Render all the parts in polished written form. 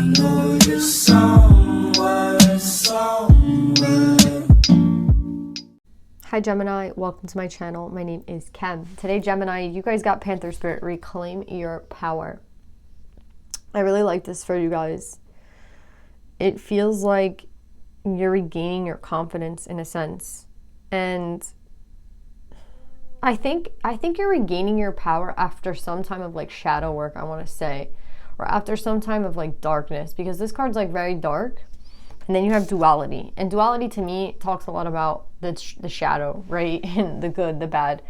know you're somewhere. Hi Gemini, welcome to my channel. My name is Kem. Today, Gemini, you guys got Panther Spirit, reclaim your power. I really like this for you guys. It feels like you're regaining your confidence in a sense. And I think you're regaining your power after some time of like shadow work, I want to say, or after some time of like darkness, because this card's like very dark. And then you have duality, and duality to me talks a lot about the shadow, right? And the good, the bad,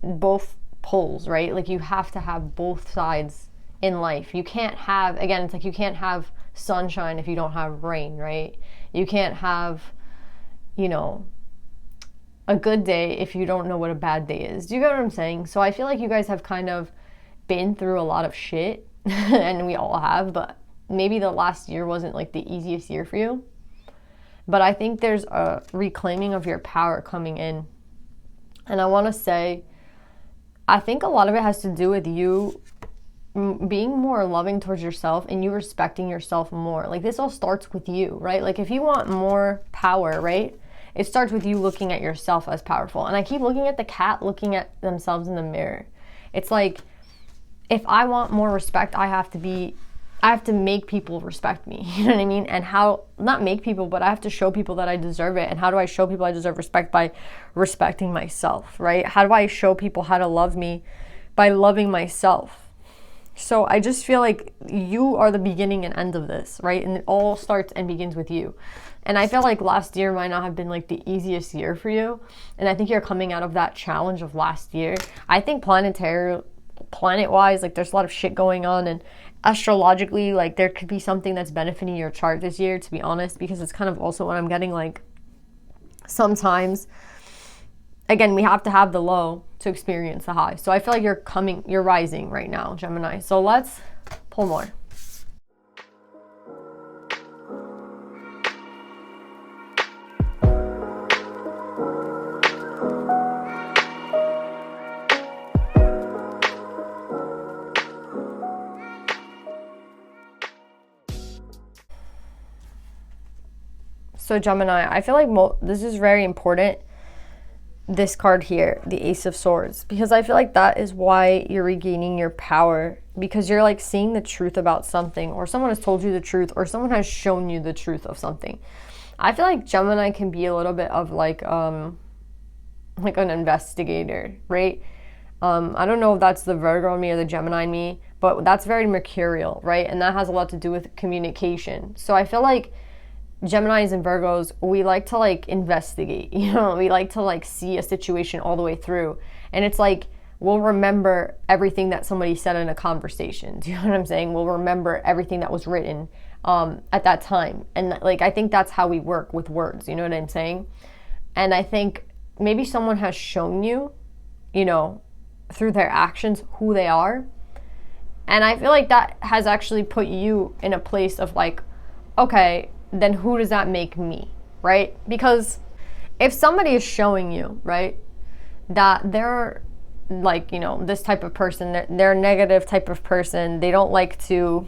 both poles, right? Like you have to have both sides in life. You can't have, again, it's like you can't have sunshine if you don't have rain, right? You can't have, you know, a good day if you don't know what a bad day is. Do you get what I'm saying? So I feel like you guys have kind of been through a lot of shit, and we all have, but maybe the last year wasn't like the easiest year for you. But I think there's a reclaiming of your power coming in. And I want to say, I think a lot of it has to do with you being more loving towards yourself and you respecting yourself more. Like this all starts with you, right? Like if you want more power, right? It starts with you looking at yourself as powerful. And I keep looking at the cat looking at themselves in the mirror. It's like, if I want more respect, I have to make people respect me. You know what I mean? And how, not make people, but I have to show people that I deserve it. And how do I show people I deserve respect? By respecting myself, right? How do I show people how to love me? By loving myself. So I just feel like you are the beginning and end of this, right? And it all starts and begins with you. And I feel like last year might not have been like the easiest year for you. And I think you're coming out of that challenge of last year. I think planet-wise, like there's a lot of shit going on, and astrologically, like there could be something that's benefiting your chart this year, to be honest, because it's kind of also what I'm getting. Like sometimes, again, we have to have the low to experience the high. So I feel like you're rising right now, Gemini. So let's pull more. So Gemini, I feel like this is very important, this card here, the Ace of Swords, because I feel like that is why you're regaining your power, because you're like seeing the truth about something, or someone has told you the truth, or someone has shown you the truth of something. I feel like Gemini can be a little bit of like an investigator, right? I don't know if that's the Virgo in me or the Gemini in me, but that's very mercurial, right? And that has a lot to do with communication. So I feel like Geminis and Virgos, we like to like investigate, you know, we like to like see a situation all the way through. And it's like, we'll remember everything that somebody said in a conversation. Do you know what I'm saying? We'll remember everything that was written at that time. And like, I think that's how we work with words, you know what I'm saying? And I think maybe someone has shown you, you know, through their actions, who they are. And I feel like that has actually put you in a place of like, okay, then who does that make me, right? Because if somebody is showing you, right, that they're like, you know, this type of person, they're a negative type of person, they don't like to,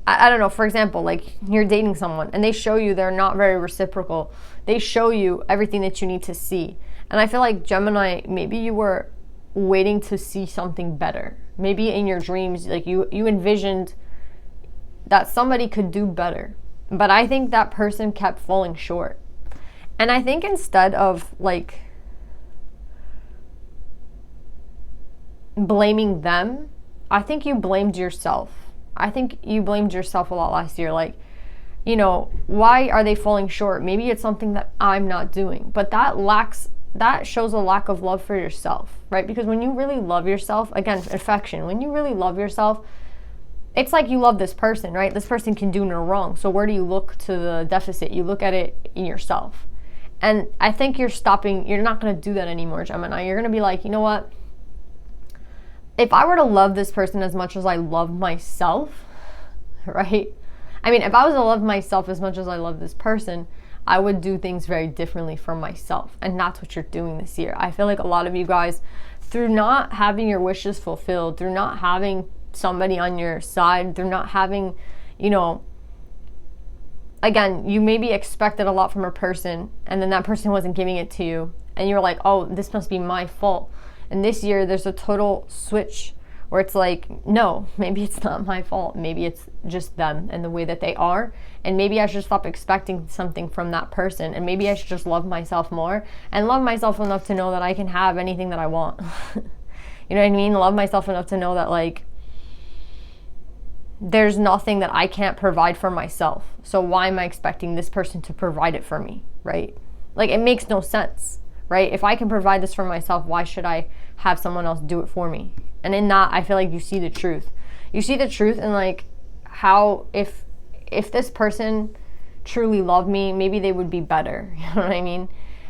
I don't know, for example, like you're dating someone and they show you they're not very reciprocal, they show you everything that you need to see. And I feel like Gemini, maybe you were waiting to see something better. Maybe in your dreams, like you envisioned that somebody could do better. But I think that person kept falling short. And I think instead of like blaming them, I think you blamed yourself. I think you blamed yourself a lot last year. Like, you know, why are they falling short? Maybe it's something that I'm not doing. But that shows a lack of love for yourself, right? Because when you really love yourself, again, affection, when you really love yourself, it's like you love this person, right? This person can do no wrong. So where do you look to the deficit? You look at it in yourself. And I think you're not going to do that anymore, Gemini. You're going to be like, you know what? If I were to love this person as much as I love myself, right? I mean, if I was to love myself as much as I love this person, I would do things very differently for myself. And that's what you're doing this year. I feel like a lot of you guys, through not having your wishes fulfilled, through not having somebody on your side. They're not having, you know, again, you maybe expected a lot from a person, and then that person wasn't giving it to you, and you're like, oh, this must be my fault. And this year, there's a total switch where it's like, no, maybe it's not my fault. Maybe it's just them and the way that they are. And maybe I should stop expecting something from that person. And maybe I should just love myself more and love myself enough to know that I can have anything that I want. You know what I mean? Love myself enough to know that, like, there's nothing that I can't provide for myself. So why am I expecting this person to provide it for me, right? Like, it makes no sense, right? If I can provide this for myself, why should I have someone else do it for me? And in that, I feel like you see the truth. You see the truth in, like, how if this person truly loved me, maybe they would be better. You know what I mean?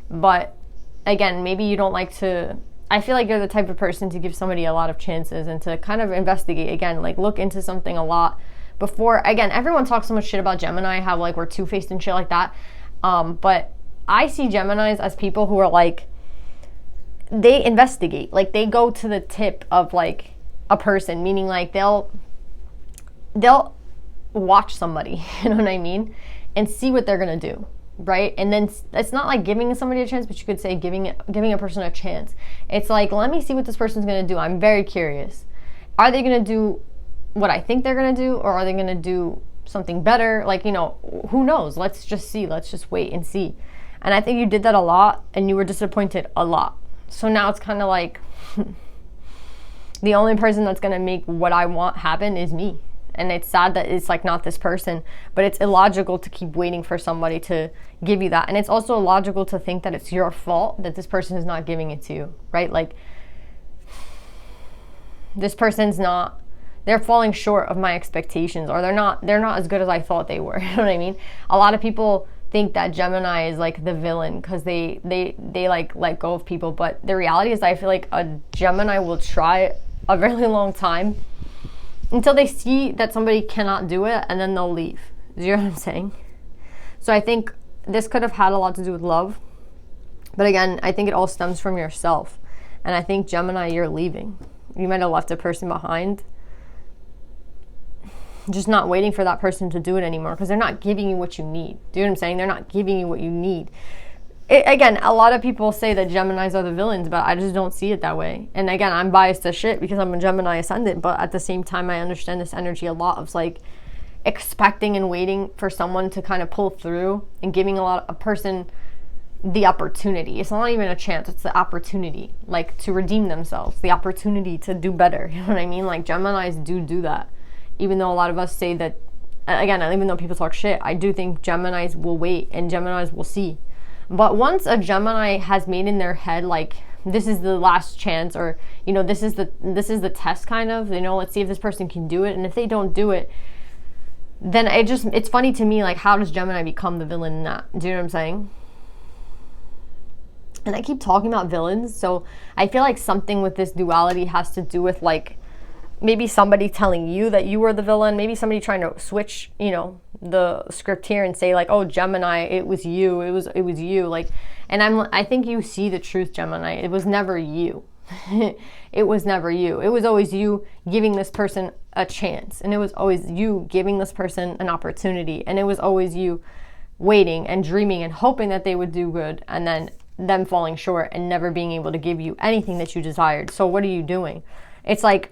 But again, maybe you don't like to, I feel like you're the type of person to give somebody a lot of chances and to kind of investigate, again, like, look into something a lot before. Again, everyone talks so much shit about Gemini, how, like, we're two-faced and shit like that. But I see Geminis as people who are, like, they investigate, like, they go to the tip of, like, a person, meaning, like, they'll watch somebody, you know what I mean, and see what they're gonna do, right? And then it's not like giving somebody a chance, but you could say giving a person a chance. It's like, let me see what this person's gonna do. I'm very curious. Are they gonna do what I think they're gonna do, or are they gonna do something better? Like, you know, who knows? Let's just see. Let's just wait and see. And I think you did that a lot, and you were disappointed a lot. So now it's kind of like the only person that's going to make what I want happen is me. And it's sad that it's, like, not this person, but it's illogical to keep waiting for somebody to give you that. And it's also illogical to think that it's your fault that this person is not giving it to you, right? Like, this person's not, they're falling short of my expectations, or they're not as good as I thought they were. You know what I mean? A lot of people think that Gemini is, like, the villain because they like let go of people, but the reality is I feel like a Gemini will try a really long time until they see that somebody cannot do it, and then they'll leave. Do you know what I'm saying? So I think this could have had a lot to do with love, but again, I think it all stems from yourself. And I think, Gemini, you're leaving. You might have left a person behind, just not waiting for that person to do it anymore, because they're not giving you what you need. Do you know what I'm saying? They're not giving you what you need. Again, a lot of people say that Geminis are the villains, but I just don't see it that way. And again, I'm biased as shit because I'm a Gemini ascendant, but at the same time, I understand this energy a lot of, like, expecting and waiting for someone to kind of pull through and giving a person the opportunity. It's not even a chance, it's the opportunity, like, to redeem themselves, the opportunity to do better. You know what I mean? Like, Geminis do that. Even though a lot of us say that, again, even though people talk shit, I do think Geminis will wait and Geminis will see. But once a Gemini has made in their head, like, this is the last chance, or, you know, this is the test, kind of, you know, let's see if this person can do it. And if they don't do it, then it's funny to me, like, how does Gemini become the villain in that? Do you know what I'm saying? And I keep talking about villains, so I feel like something with this duality has to do with, like, maybe somebody telling you that you were the villain, maybe somebody trying to switch, you know, the script here and say, like, oh, Gemini, it was you, it was you, like, and I think you see the truth, Gemini. It was never you. It was never you. It was always you giving this person a chance, and it was always you giving this person an opportunity, and it was always you waiting and dreaming and hoping that they would do good, and then them falling short and never being able to give you anything that you desired. So what are you doing? It's like,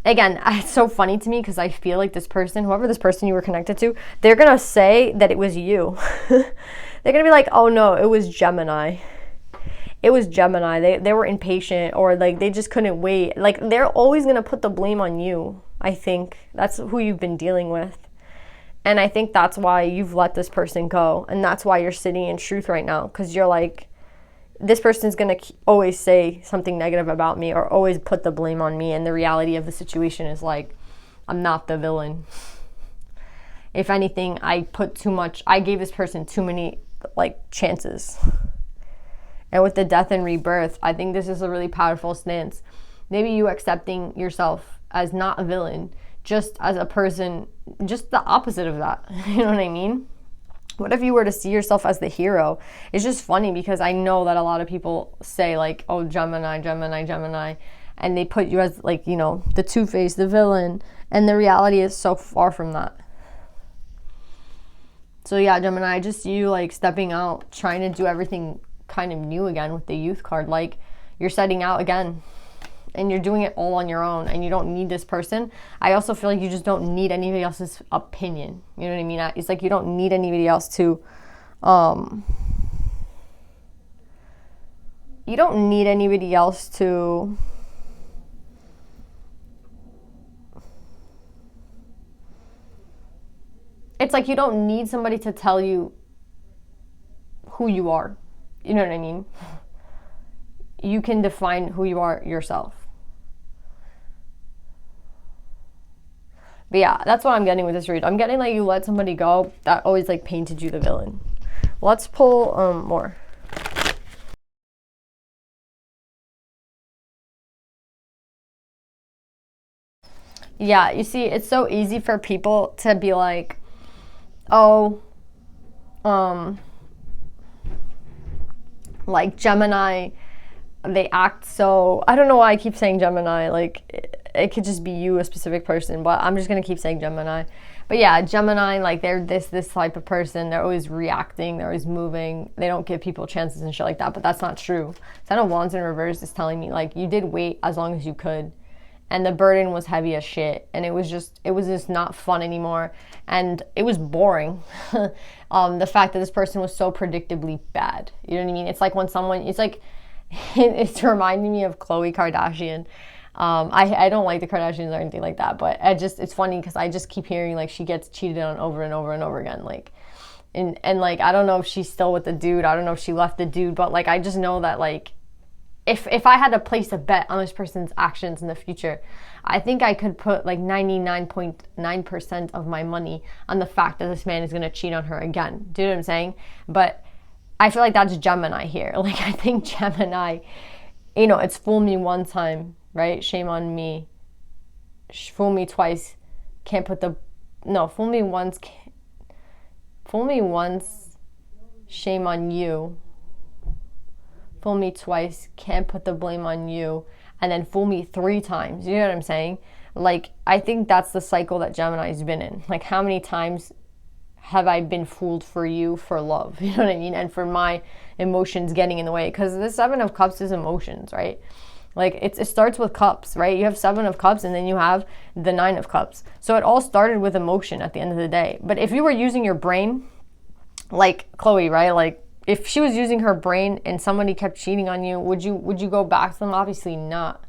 again, it's so funny to me because I feel like this person, whoever this person you were connected to, they're going to say that it was you. They're going to be like, oh no, it was Gemini. It was Gemini. They were impatient, or, like, they just couldn't wait. Like, they're always going to put the blame on you, I think. That's who you've been dealing with. And I think that's why you've let this person go. And that's why you're sitting in truth right now. Because you're like, this person's going to always say something negative about me, or always put the blame on me. And the reality of the situation is, like, I'm not the villain. If anything, I gave this person too many, like, chances. And with the death and rebirth, I think this is a really powerful stance. Maybe you accepting yourself as not a villain, just as a person, just the opposite of that. You know what I mean? What if you were to see yourself as the hero? It's just funny because I know that a lot of people say, like, oh, Gemini, Gemini, Gemini. and they put you as like, you know, the two-faced, the villain, and the reality is so far from that. So yeah, Gemini, just you like stepping out, trying to do everything kind of new again with the youth card. Like you're setting out again and you're doing it all on your own and you don't need this person. I also feel like you just don't need anybody else's opinion. You know what I mean? It's like you don't need anybody else to, you don't need anybody else to it's like you don't need somebody to tell you who you are. You know what I mean? You can define who you are yourself. But yeah, that's what I'm getting with this read. I'm getting like you let somebody go that always like painted you the villain. Let's pull more. Yeah, you see, it's so easy for people to be like, oh, like Gemini, they act so, I don't know why I keep saying Gemini, like it could just be you, a specific person, but I'm just gonna keep saying Gemini. But yeah, Gemini, like they're this type of person. They're always reacting, they're always moving, they don't give people chances and shit like that, but that's not true. Ten of Wands in reverse is telling me like you did wait as long as you could, and the burden was heavy as shit, and it was just not fun anymore, and it was boring. The fact that this person was so predictably bad, you know what I mean? It's like when someone, it's like, it's reminding me of Khloe Kardashian. I don't like the Kardashians or anything like that, but it's funny because I just keep hearing like she gets cheated on over and over and over again, like, and like I don't know if she's still with the dude, I don't know if she left the dude, but like I just know that like if I had to place a bet on this person's actions in the future, I think I could put like 99.9% of my money on the fact that this man is going to cheat on her again. Do you know what I'm saying? But I feel like that's Gemini here. Like I think Gemini, you know, it's fool me one time, right? Shame on me. Fool me twice. Can't put the, no, fool me once. Fool me once. Shame on you. Fool me twice, can't put the blame on you, and then fool me 3 times. You know what I'm saying? Like, I think that's the cycle that Gemini's been in. Like, how many times have I been fooled for you for love? You know what I mean? And for my emotions getting in the way. Because the 7 of Cups is emotions, right? Like, it starts with cups, right? You have 7 of Cups, and then you have the 9 of Cups. So it all started with emotion at the end of the day. But if you were using your brain, like Khloe, right? Like, if she was using her brain and somebody kept cheating on you, would you go back to them? Obviously not.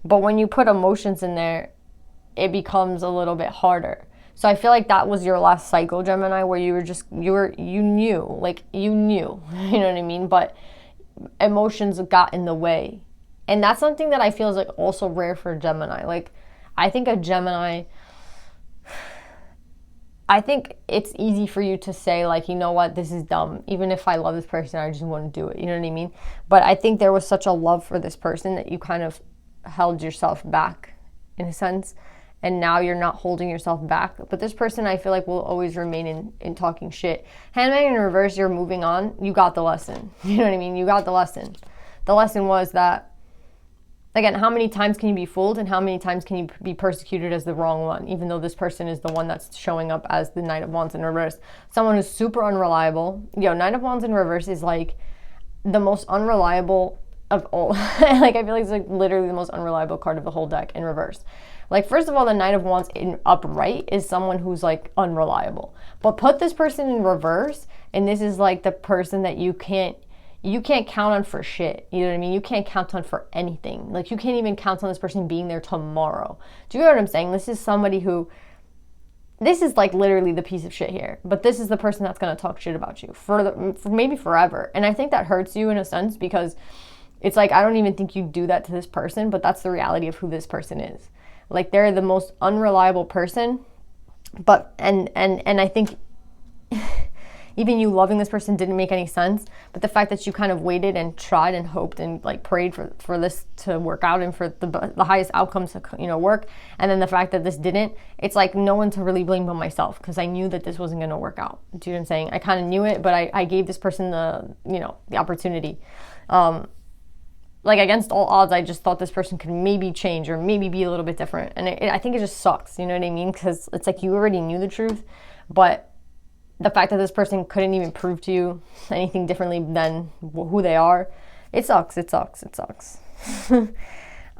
But when you put emotions in there, it becomes a little bit harder. So I feel like that was your last cycle, Gemini, where you knew, you know what I mean? But emotions got in the way. And that's something that I feel is like also rare for Gemini. Like, I think a Gemini, I think it's easy for you to say, like, you know what, this is dumb. Even if I love this person, I just want to do it. You know what I mean? But I think there was such a love for this person that you kind of held yourself back in a sense. And now you're not holding yourself back. But this person, I feel like, will always remain in talking shit. Handman in reverse, you're moving on. You got the lesson. You know what I mean? You got the lesson. The lesson was that, again, how many times can you be fooled and how many times can you be persecuted as the wrong one, even though this person is the one that's showing up as the Knight of Wands in reverse. Someone who's super unreliable. Knight of Wands in reverse is like the most unreliable of all. Like, I feel like it's like literally the most unreliable card of the whole deck in reverse. Like, first of all, the Knight of Wands in upright is someone who's like unreliable. But put this person in reverse, and this is like the person that you can't count on for shit. You know what I mean? You can't count on for anything. Like, you can't even count on this person being there tomorrow. Do you know what I'm saying? This is somebody who, this is like literally the piece of shit here. But this is the person that's going to talk shit about you for maybe forever. And I think that hurts you in a sense because it's like, I don't even think you do that to this person, but that's the reality of who this person is. Like, they're the most unreliable person. But, and I think even you loving this person didn't make any sense, but the fact that you kind of waited and tried and hoped and like prayed for this to work out and for the highest outcomes to, you know, work, and then the fact that this didn't, it's like no one to really blame but myself, because I knew that this wasn't going to work out. Do you know what I'm saying? I kind of knew it, but I gave this person the, you know, the opportunity. like against all odds, I just thought this person could maybe change or maybe be a little bit different. And I think it just sucks, you know what I mean? Because it's like you already knew the truth, but the fact that this person couldn't even prove to you anything differently than who they are, it sucks, it sucks, it sucks.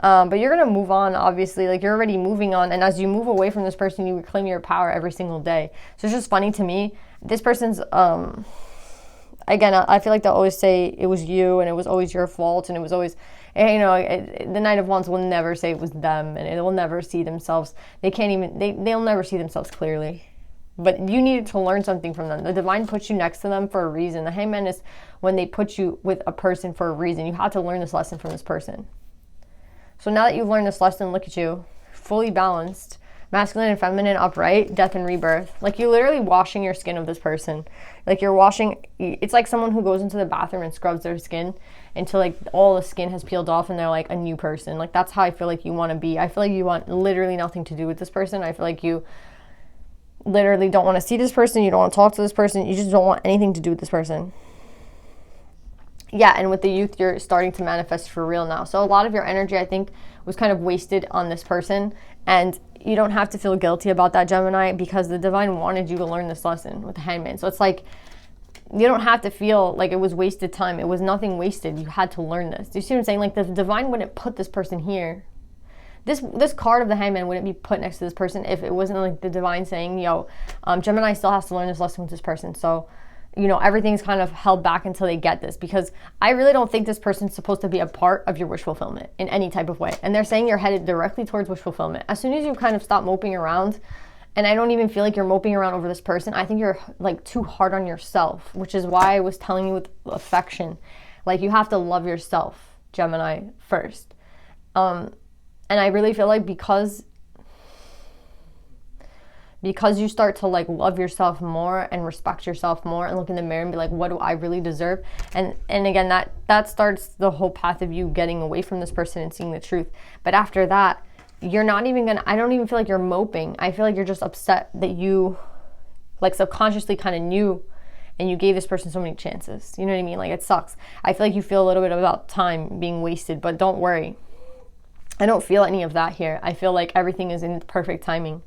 But you're going to move on, obviously. Like, you're already moving on. And as you move away from this person, you reclaim your power every single day. So it's just funny to me. This person's, again, I feel like they'll always say it was you and it was always your fault. And it was always, you know, the Knight of Wands will never say it was them. And it will never see themselves. They'll never see themselves clearly. But you needed to learn something from them. The divine puts you next to them for a reason. The Hangman is when they put you with a person for a reason. You had to learn this lesson from this person. So now that you've learned this lesson, look at you, fully balanced, masculine and feminine, upright, death and rebirth. Like, you're literally washing your skin of this person. Like, you're washing, it's like someone who goes into the bathroom and scrubs their skin until like all the skin has peeled off and they're like a new person. Like, that's how I feel like you want to be. I feel like you want literally nothing to do with this person. I feel like you literally don't want to see this person. You don't want to talk to this person. You just don't want anything to do with this person. Yeah, and with the youth, you're starting to manifest for real now. So a lot of your energy, I think, was kind of wasted on this person. And you don't have to feel guilty about that, Gemini, because the divine wanted you to learn this lesson with the Hangman. So it's like, you don't have to feel like it was wasted time. It was nothing wasted. You had to learn this. Do you see what I'm saying? Like, the divine wouldn't put this person here. This card of the Hangman wouldn't be put next to this person if it wasn't like the divine saying, yo, Gemini still has to learn this lesson with this person. So, you know, everything's kind of held back until they get this, because I really don't think this person's supposed to be a part of your wish fulfillment in any type of way. And they're saying you're headed directly towards wish fulfillment. As soon as you kind of stop moping around, and I don't even feel like you're moping around over this person, I think you're like too hard on yourself, which is why I was telling you with affection, like, you have to love yourself, Gemini, first. And I really feel like because you start to like love yourself more and respect yourself more and look in the mirror and be like, what do I really deserve? And again, that starts the whole path of you getting away from this person and seeing the truth. But after that, you're not even gonna, I don't even feel like you're moping. I feel like you're just upset that you like subconsciously kind of knew and you gave this person so many chances. You know what I mean? Like, it sucks. I feel like you feel a little bit about time being wasted, but don't worry. I don't feel any of that here. I feel like everything is in perfect timing.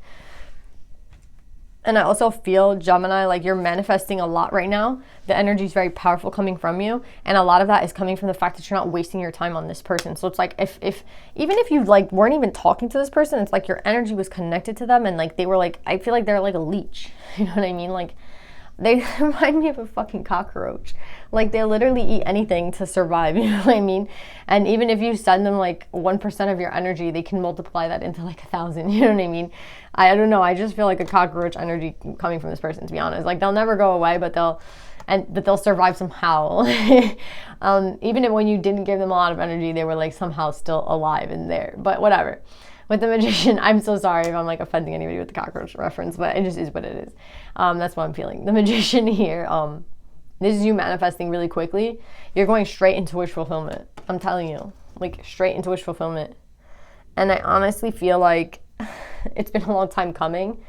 And I also feel, Gemini, like you're manifesting a lot right now. The energy is very powerful coming from you. And a lot of that is coming from the fact that you're not wasting your time on this person. So it's like, even if you like weren't even talking to this person, it's like your energy was connected to them. And like, they were like, I feel like they're like a leech. You know what I mean? Like, they remind me of a fucking cockroach. Like, they literally eat anything to survive, you know what I mean? And even if you send them like 1% of your energy, they can multiply that into like 1,000, you know what I mean? I don't know, I just feel like a cockroach energy coming from this person, to be honest. Like, they'll never go away, but they'll survive somehow. Even when you didn't give them a lot of energy, they were like somehow still alive in there, but whatever. With the Magician, I'm so sorry if I'm like offending anybody with the cockroach reference, but it just is what it is. That's what I'm feeling. The Magician here, this is you manifesting really quickly. You're going straight into wish fulfillment. I'm telling you, like straight into wish fulfillment. And I honestly feel like it's been a long time coming.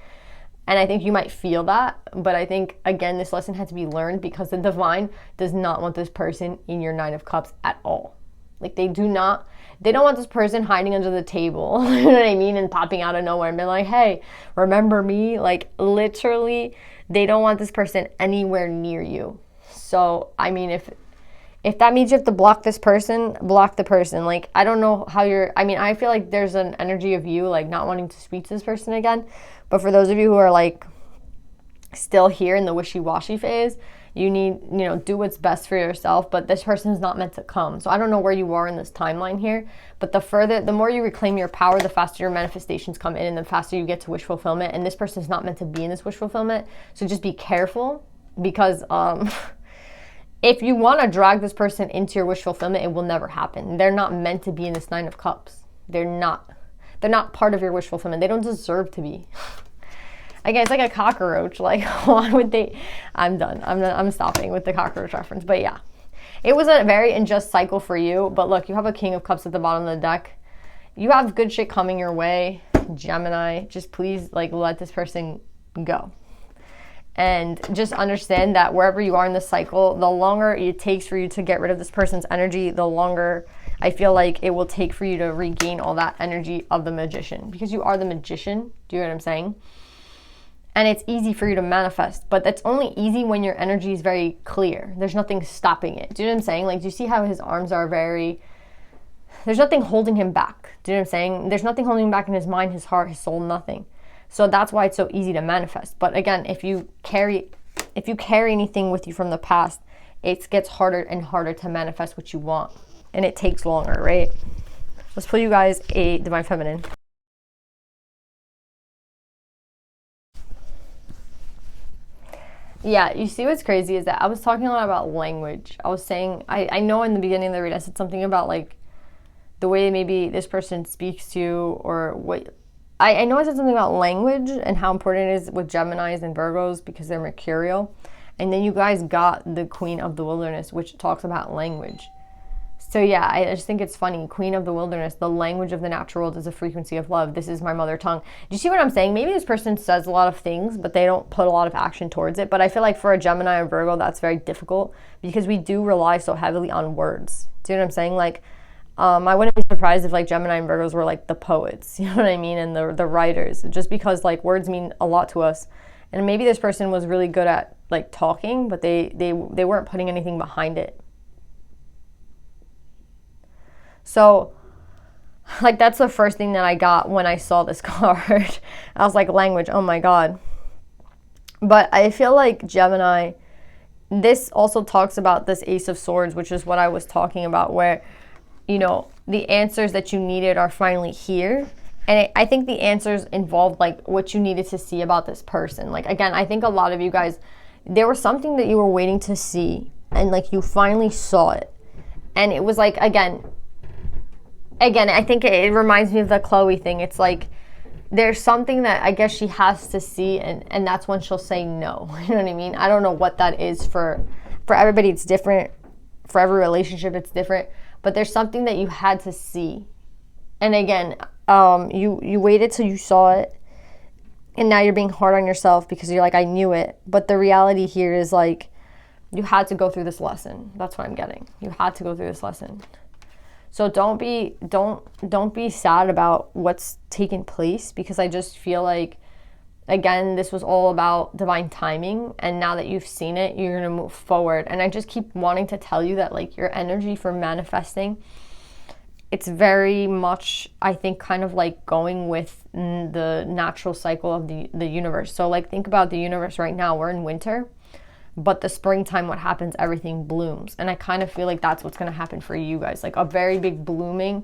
And I think you might feel that, but I think, again, this lesson had to be learned because the divine does not want this person in your Nine of Cups at all. Like, they don't want this person hiding under the table, you know what I mean, and popping out of nowhere and being like, hey, remember me? Like, literally, they don't want this person anywhere near you. So, I mean, if that means you have to block this person, block the person. Like, I don't know how I feel like there's an energy of you, like, not wanting to speak to this person again. But for those of you who are, like, still here in the wishy-washy phase, you need, do what's best for yourself, but this person is not meant to come. So I don't know where you are in this timeline here, but the more you reclaim your power, the faster your manifestations come in and the faster you get to wish fulfillment. And this person is not meant to be in this wish fulfillment. So just be careful because if you want to drag this person into your wish fulfillment, it will never happen. They're not meant to be in this Nine of Cups. They're not part of your wish fulfillment. They don't deserve to be. Again, it's like a cockroach. Like, why would they? I'm done. I'm stopping with the cockroach reference. But yeah, it was a very unjust cycle for you. But look, you have a King of Cups at the bottom of the deck. You have good shit coming your way, Gemini. Just please, like, let this person go. And just understand that wherever you are in the cycle, the longer it takes for you to get rid of this person's energy, the longer, I feel like it will take for you to regain all that energy of the magician, because you are the magician. Do you know what I'm saying? And it's easy for you to manifest, but that's only easy when your energy is very clear. There's nothing stopping it. Do you know what I'm saying? Like, do you see how his arms are there's nothing holding him back. Do you know what I'm saying? There's nothing holding him back in his mind, his heart, his soul, nothing. So that's why it's so easy to manifest. But again, if you carry anything with you from the past, it gets harder and harder to manifest what you want. And it takes longer, right? Let's pull you guys a Divine Feminine. Yeah, you see what's crazy is that I was talking a lot about language. I was saying, I know in the beginning of the read, I said something about like the way maybe this person speaks to you, or what. I know I said something about language and how important it is with Geminis and Virgos because they're mercurial. And then you guys got the Queen of the Wilderness, which talks about language. So yeah, I just think it's funny. Queen of the Wilderness, the language of the natural world is a frequency of love. This is my mother tongue. Do you see what I'm saying? Maybe this person says a lot of things, but they don't put a lot of action towards it. But I feel like for a Gemini or Virgo, that's very difficult because we do rely so heavily on words. Do you know what I'm saying? Like, I wouldn't be surprised if like Gemini and Virgos were like the poets, you know what I mean? And the writers, just because like words mean a lot to us. And maybe this person was really good at like talking, but they weren't putting anything behind it. So, like, that's the first thing that I got when I saw this card. I was like, language, oh my God. But I feel like Gemini, this also talks about this Ace of Swords, which is what I was talking about, where, you know, the answers that you needed are finally here. And I think the answers involved, like, what you needed to see about this person. Like, again, I think a lot of you guys, there was something that you were waiting to see, and, like, you finally saw it. And it was, like, again, I think it reminds me of the Chloe thing. It's like there's something that I guess she has to see, and that's when she'll say no. You know what I mean? I don't know what that is for everybody. It's different. For every relationship, it's different. But there's something that you had to see. And again, you waited till you saw it, and now you're being hard on yourself because you're like, I knew it. But the reality here is like you had to go through this lesson. That's what I'm getting. You had to go through this lesson. So don't be sad about what's taking place, because I just feel like, again, this was all about divine timing, and now that you've seen it, you're going to move forward. And I just keep wanting to tell you that, like, your energy for manifesting, it's very much, I think, kind of like going with the natural cycle of the universe. So, like, think about the universe right now. We're in winter. But the springtime, what happens, everything blooms. And I kind of feel like that's what's going to happen for you guys. Like a very big blooming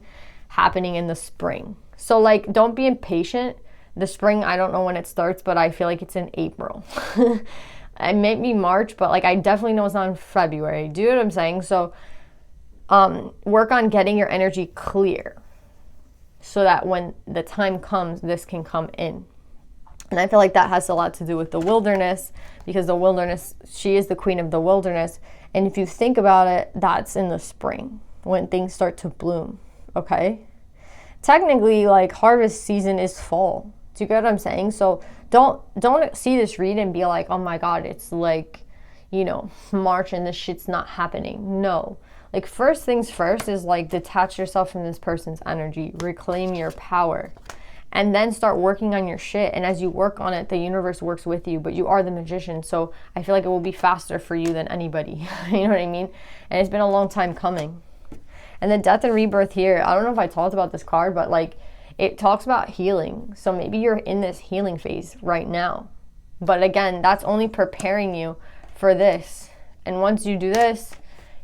happening in the spring. So like, don't be impatient. The spring, I don't know when it starts, but I feel like it's in April. It may be March, but like I definitely know it's not in February. Do you know what I'm saying? So work on getting your energy clear so that when the time comes, this can come in. And I feel like that has a lot to do with the wilderness, because the wilderness, she is the queen of the wilderness. And if you think about it, that's in the spring when things start to bloom, okay? Technically, like, harvest season is fall. Do you get what I'm saying? So don't see this read and be like, oh my God, it's like, you know, March and this shit's not happening. No. Like, first things first is like detach yourself from this person's energy, reclaim your power. And then start working on your shit. And as you work on it, the universe works with you. But you are the magician. So I feel like it will be faster for you than anybody. You know what I mean? And it's been a long time coming. And the death and rebirth here, I don't know if I talked about this card, but like it talks about healing. So maybe you're in this healing phase right now. But again, that's only preparing you for this. And once you do this,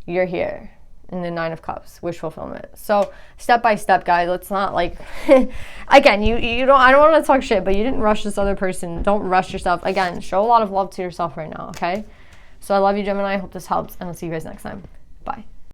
you're here. In the 9 of Cups, wish fulfillment. So step by step, guys. Let's not like, again, you don't, I don't want to talk shit, but you didn't rush this other person. Don't rush yourself. Again, show a lot of love to yourself right now, okay? So I love you, Gemini. I hope this helps, and I'll see you guys next time. Bye.